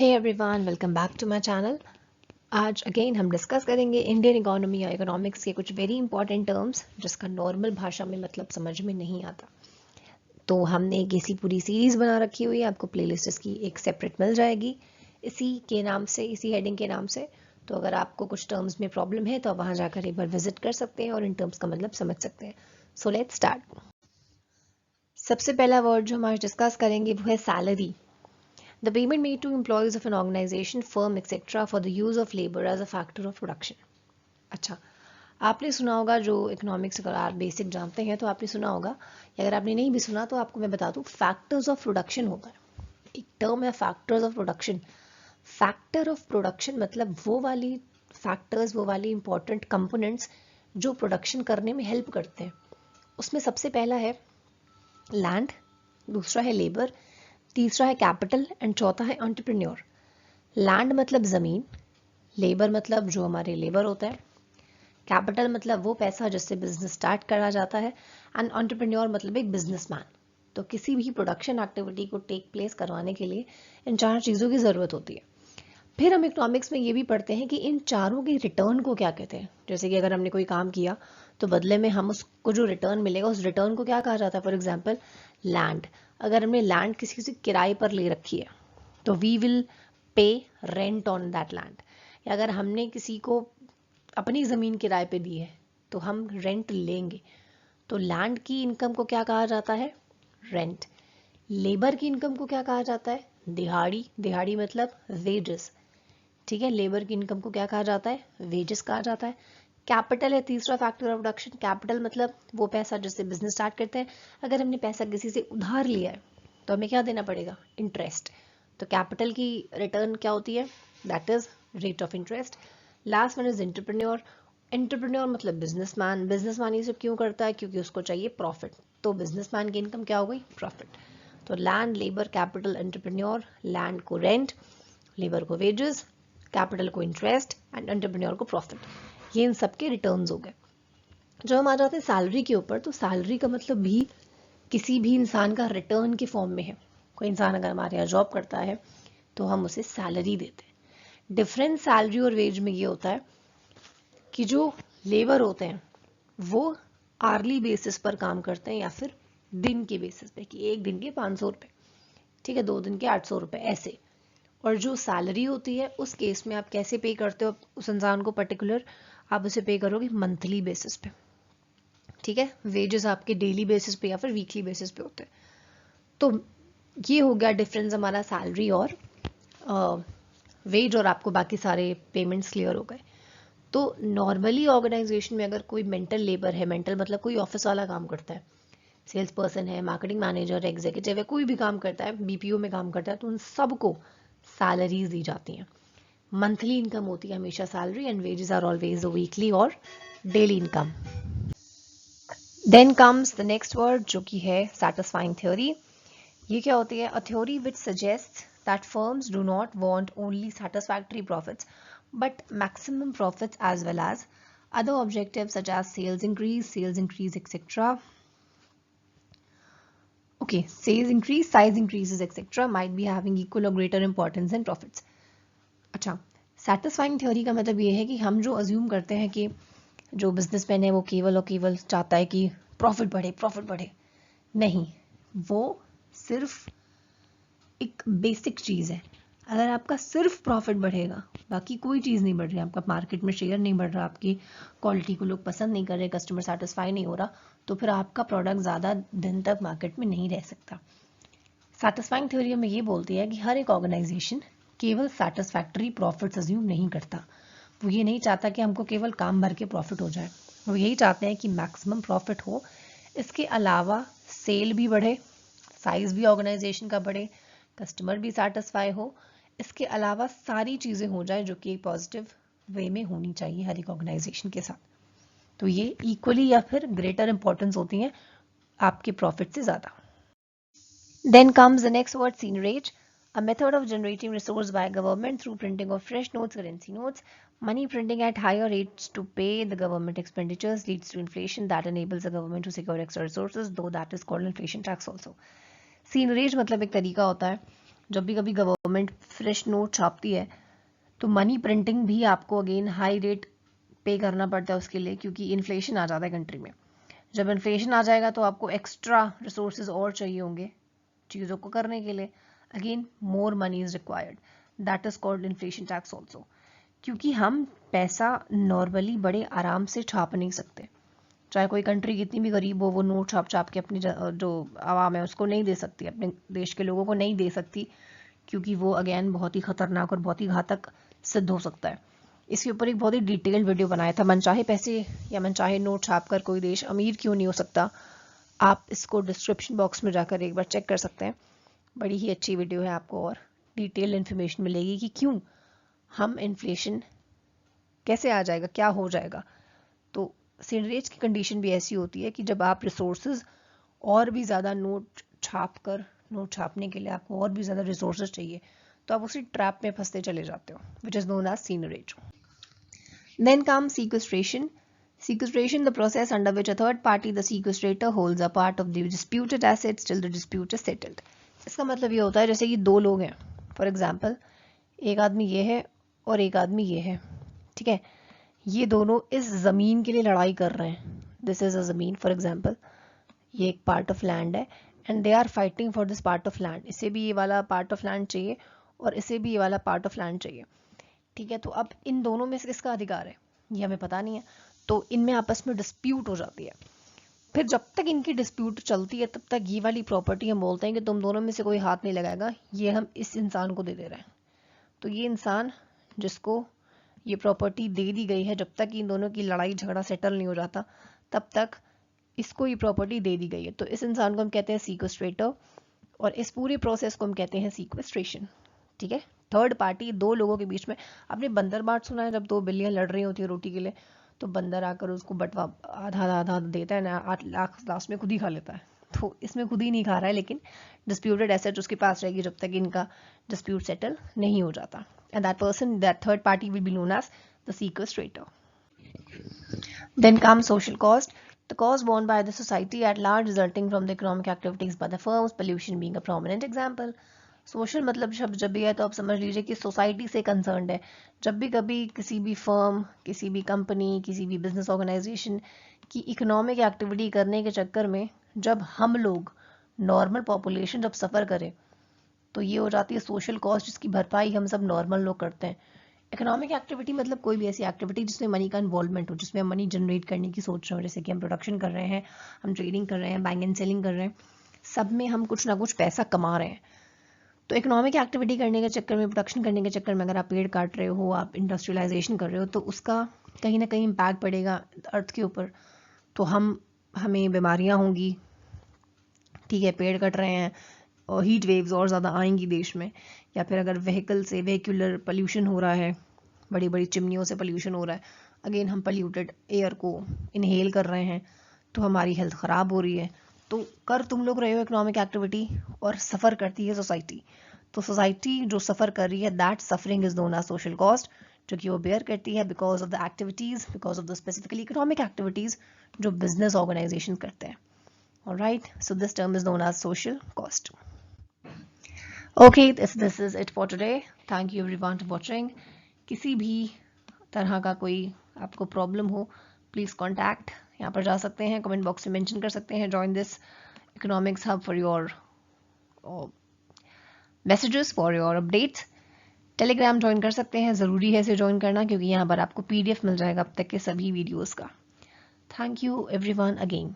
Hey everyone, welcome back to my channel. आज again हम discuss करेंगे इंडियन इकोनॉमी या इकोनॉमिक्स के कुछ वेरी इंपॉर्टेंट टर्म्स जिसका नॉर्मल भाषा में मतलब समझ में नहीं आता। तो हमने एक ऐसी पूरी सीरीज बना रखी हुई है, आपको प्लेलिस्ट इसकी एक सेपरेट मिल जाएगी इसी के नाम से, इसी हेडिंग के नाम से। तो अगर आपको कुछ टर्म्स में प्रॉब्लम है तो आप वहाँ जाकर एक बार विजिट कर सकते हैं और इन टर्म्स का मतलब समझ सकते हैं। So let's start. सबसे पहला वर्ड जो हम आज डिस्कस करेंगे वो है salary. The payment made to employees of an organization, firm, etc. for the use of labor as a factor of production. अच्छा, आपने सुना होगा, जो इकोनॉमिक्स अगर आप बेसिक जानते हैं तो आपने सुना होगा, या अगर आपने नहीं भी सुना तो आपको मैं बता दूं, फैक्टर्स ऑफ प्रोडक्शन होता है। एक टर्म है factors of production. Factor of production मतलब वो वाली फैक्टर्स, वो वाली इंपॉर्टेंट कंपोनेंट्स जो प्रोडक्शन करने में हेल्प करते हैं। उसमें सबसे पहला है लैंड, दूसरा है लेबर, तीसरा है कैपिटल एंड चौथा है एंटरप्रेन्योर। लैंड मतलब ज़मीन, लेबर मतलब जो हमारे लेबर होता है, कैपिटल मतलब वो पैसा जिससे बिजनेस स्टार्ट करा जाता है, एंड एंटरप्रेन्योर मतलब एक बिजनेसमैन। तो किसी भी प्रोडक्शन एक्टिविटी को टेक प्लेस करवाने के लिए इन चार चीज़ों की ज़रूरत होती है। फिर हम इकोनॉमिक्स में ये भी पढ़ते हैं कि इन चारों के रिटर्न को क्या कहते हैं। जैसे कि अगर हमने कोई काम किया तो बदले में हम उसको जो रिटर्न मिलेगा उस रिटर्न को क्या कहा जाता है। फॉर एग्जाम्पल लैंड, अगर हमने लैंड किसी से किराए पर ले रखी है तो we will pay rent on that land. या अगर हमने किसी को अपनी ज़मीन किराए पे दी है तो हम रेंट लेंगे। तो लैंड की इनकम को क्या कहा जाता है, रेंट। लेबर की इनकम को क्या कहा जाता है, दिहाड़ी। दिहाड़ी मतलब वेजेस, ठीक है। लेबर की इनकम को क्या कहा जाता है, वेजेस कहा जाता है। कैपिटल है तीसरा फैक्टर ऑफ प्रोडक्शन। कैपिटल मतलब वो पैसा जिससे बिजनेस स्टार्ट करते हैं। अगर हमने पैसा किसी से उधार लिया है तो हमें क्या देना पड़ेगा, इंटरेस्ट। तो कैपिटल की रिटर्न क्या होती है, that is rate of interest. Last one is entrepreneur. Entrepreneur मतलब बिजनेसमैन। बिजनेसमैन ये सब क्यों करता है, क्योंकि उसको चाहिए प्रॉफिट। तो बिजनेसमैन की इनकम क्या हो गई, प्रॉफिट। तो land, labour, capital, entrepreneur. Land को रेंट, लेबर को वेजेस, कैपिटल को इंटरेस्ट एंड एंटरप्रेन्योर को प्रॉफिट। ये इन सब के रिटर्न्स हो गए। जब हम आ जाते हैं सैलरी के ऊपर, तो सैलरी का मतलब भी किसी भी इंसान का रिटर्न के फॉर्म में है। कोई इंसान अगर हमारे यहाँ जॉब करता है तो हम उसे सैलरी देते हैं। डिफरेंस सैलरी और वेज में ये होता है कि जो लेबर होते हैं वो आर्ली बेसिस पर काम करते हैं या फिर दिन के बेसिस पे, कि एक दिन के 500 रुपये, ठीक है, 2 दिन के 800 रुपये ऐसे। और जो सैलरी होती है उस केस में आप कैसे पे करते हो उस इंसान को पर्टिकुलर, आप उसे पे करोगे मंथली बेसिस पे, ठीक है। वेजेस आपके डेली बेसिस पे या फिर वीकली बेसिस पे होते हैं। तो ये हो गया डिफरेंस हमारा सैलरी और वेज, और आपको बाकी सारे पेमेंट्स क्लियर हो गए। तो नॉर्मली ऑर्गेनाइजेशन में अगर कोई मेंटल लेबर है, मेंटल मतलब कोई ऑफिस वाला काम करता है, सेल्स पर्सन है, मार्केटिंग मैनेजर, एग्जीक्यूटिव है, कोई भी काम करता है, बीपीओ में काम करता है, तो उन सबको सैलरीज दी जाती हैं। मंथली इनकम होती है हमेशा salary, and wages are always weekly और daily income. Then comes the next word जो कि है सैटिस्फाइंग थ्योरी। ये क्या होती है, a theory which suggest that firms do not want only satisfactory profits but maximum profits as well as other objectives such as sales increase etc. Okay, sales increase, size increases etc. might be having equal or greater importance than profits. अच्छा, satisfying theory का मतलब ये है कि हम जो assume करते हैं कि जो बिजनेसमैन है वो केवल और केवल चाहता है कि प्रॉफिट बढ़े, प्रॉफिट बढ़े। नहीं, वो सिर्फ एक बेसिक चीज़ है। अगर आपका सिर्फ प्रॉफिट बढ़ेगा, बाकी कोई चीज़ नहीं बढ़ रही, आपका मार्केट में शेयर नहीं बढ़ रहा, आपकी क्वालिटी को लोग पसंद नहीं कर रहे, कस्टमर सेटिस्फाई नहीं हो रहा, तो फिर आपका प्रोडक्ट ज़्यादा दिन तक मार्केट में नहीं रह सकता। सेटिस्फाइंग थ्योरी में ये बोलती है कि हर एक ऑर्गेनाइजेशन केवल सेटिस्फैक्टरी प्रॉफिट्स अज्यूम नहीं करता। वो ये नहीं चाहता कि हमको केवल काम भर के प्रॉफिट हो जाए, वो यही चाहते हैं कि मैक्सिमम प्रॉफिट हो। इसके अलावा सेल भी बढ़े, साइज भी ऑर्गेनाइजेशन का बढ़े, कस्टमर भी सेटिस्फाई हो। इसके अलावा सारी चीज़ें हो जाए जो कि पॉजिटिव वे में होनी चाहिए हर एक ऑर्गेनाइजेशन के साथ। तो ये इक्वली या फिर ग्रेटर इंपॉर्टेंस होती है आपके प्रॉफिट से ज़्यादा। Then comes the next word, seigniorage, a method of generating resource by government through printing of fresh notes, currency notes. Money printing at higher rates to pay the government expenditures leads to inflation that enables the government to secure extra resources, though that is called inflation tax also. सीनरेज मतलब एक तरीका होता है जब भी कभी government fresh note छापती है तो मनी प्रिंटिंग भी आपको अगेन हाई रेट पे करना पड़ता है उसके लिए, क्योंकि इन्फ्लेशन आ जाता है कंट्री में। जब इन्फ्लेशन आ जाएगा तो आपको एक्स्ट्रा रिसोर्सेज और चाहिए होंगे चीज़ों को करने के लिए। Again more money is required, that is called inflation tax also. क्योंकि हम पैसा नॉर्मली बड़े आराम से छाप नहीं सकते, चाहे कोई कंट्री कितनी भी गरीब हो, वो नोट छाप छाप के अपनी जो आवाम है उसको नहीं दे सकती, अपने देश के लोगों को नहीं दे सकती, क्योंकि वो अगेन बहुत ही खतरनाक और बहुत ही घातक सिद्ध हो सकता है। इसके ऊपर एक बहुत ही डिटेल्ड वीडियो बनाया था, मनचाहे पैसे या मनचाहे नोट छाप कर कोई देश अमीर क्यों नहीं हो सकता। आप इसको डिस्क्रिप्शन बॉक्स में जाकर एक बार चेक कर सकते हैं, बड़ी ही अच्छी वीडियो है, आपको और डिटेल इन्फॉर्मेशन मिलेगी कि क्यों हम इन्फ्लेशन कैसे आ जाएगा, क्या हो जाएगा। तो सीनरेज की कंडीशन भी ऐसी होती है कि जब आप रिसोर्सेज और भी ज़्यादा नोट छापने के लिए आपको और भी ज़्यादा रिसोर्सेज चाहिए, तो आप उसी ट्रैप में फंसते चले जाते हो, which is known as seigniorage. Then comes sequestration. Sequestration, the process under which a third party, the sequestrator, holds a part of the disputed assets till the dispute is settled. इसका मतलब ये होता है जैसे कि दो लोग हैं, फॉर एग्जाम्पल एक आदमी ये है और एक आदमी ये है, ठीक है। ये दोनों इस ज़मीन के लिए लड़ाई कर रहे हैं, दिस इज़ अ ज़मीन फॉर एग्जाम्पल, ये एक पार्ट ऑफ लैंड है and they are fighting for this part of land. इसे भी ये वाला पार्ट ऑफ लैंड चाहिए और इसे भी ये वाला पार्ट ऑफ लैंड चाहिए, ठीक है। तो अब इन दोनों में से किसका अधिकार है ये हमें पता नहीं है, तो इनमें आपस में डिस्प्यूट हो जाती है। फिर जब तक इनकी डिस्प्यूट चलती है तब तक ये वाली प्रॉपर्टी हम बोलते हैं कि तुम दोनों में से कोई हाथ नहीं लगाएगा, ये हम इस इंसान को दे रहे हैं। तो ये इंसान जिसको ये प्रॉपर्टी दे दी गई है, जब तक इन दोनों की लड़ाई झगड़ा सेटल नहीं हो जाता तब तक इसको ये प्रॉपर्टी दे दी गई है। तो इस इंसान को हम कहते हैं सीक्वेस्ट्रेटर और इस पूरे प्रोसेस को हम कहते हैं सीक्वेस्ट्रेशन, ठीक है। थर्ड पार्टी, दो लोगों के बीच में। आपने बंदर बाट सुना है, जब दो बिल्लियां लड़ रही होती है रोटी के लिए, तो बंदर आकर उसको बंटवा आधा आधा देता है ना, लास्ट में खुद ही खा लेता है। तो इसमें खुद ही नहीं खा रहा है, लेकिन डिस्प्यूटेड एसेट उसके पास रहेगी जब तक इनका डिस्प्यूट सेटल नहीं हो जाता। And that person, that third party will be known as the sequestrator. Then comes social cost, the cost borne by the society at large resulting from the economic activities by the firms, pollution being a prominent example. Social मतलब शब्द जब भी है तो आप समझ लीजिए कि सोसाइटी से कंसर्न्ड है। जब भी कभी किसी भी फर्म, किसी भी कंपनी, किसी भी बिजनेस ऑर्गेनाइजेशन की इकोनॉमिक एक्टिविटी करने के चक्कर में जब हम लोग, नॉर्मल पॉपुलेशन जब सफ़र करे, तो ये हो जाती है सोशल कॉस्ट, जिसकी भरपाई हम सब नॉर्मल लोग करते हैं। इकोनॉमिक एक्टिविटी मतलब कोई भी ऐसी एक्टिविटी जिसमें मनी का इन्वॉल्वमेंट हो, जिसमें हम मनी जनरेट करने की सोच रहे हो, जैसे कि हम प्रोडक्शन कर रहे हैं, हम ट्रेडिंग कर रहे हैं, बाइंग एंड सेलिंग कर रहे हैं, सब में हम कुछ ना कुछ पैसा कमा रहे हैं। तो इकोनॉमिक एक्टिविटी करने के चक्कर में, प्रोडक्शन करने के चक्कर में, अगर आप पेड़ काट रहे हो, आप इंडस्ट्रियलाइजेशन कर रहे हो, तो उसका कहीं ना कहीं इम्पैक्ट पड़ेगा अर्थ के ऊपर। तो हमें बीमारियां होंगी, ठीक है, पेड़ कट रहे हैं और हीट वेव्स और ज़्यादा आएंगी देश में। या फिर अगर वेहिकुलर पोल्यूशन हो रहा है, बड़ी बड़ी चिमनियों से पोल्यूशन हो रहा है, अगेन हम पोल्यूटेड एयर को इनहेल कर रहे हैं, तो हमारी हेल्थ ख़राब हो रही है। तो कर तुम लोग रहे हो इकोनॉमिक एक्टिविटी और सफ़र करती है सोसाइटी, तो सोसाइटी जो सफ़र कर रही है, that suffering is known as social cost, जो कि वो बेयर करती है because of the activities, because of the specifically economic activities जो बिजनेस ऑर्गेनाइजेशन करते हैं। Alright, so this term is known as social cost. Okay, this is it for today. Thank you everyone for watching. किसी भी तरह का कोई आपको problem हो, प्लीज़ कॉन्टैक्ट यहाँ पर जा सकते हैं, कमेंट बॉक्स में मेंशन कर सकते हैं, join this economics hub for your messages, for your updates. Telegram join कर सकते हैं, ज़रूरी है इसे ज्वाइन करना, क्योंकि यहाँ पर आपको PDF मिल जाएगा अब तक के सभी वीडियोज़ का। Thank you everyone again.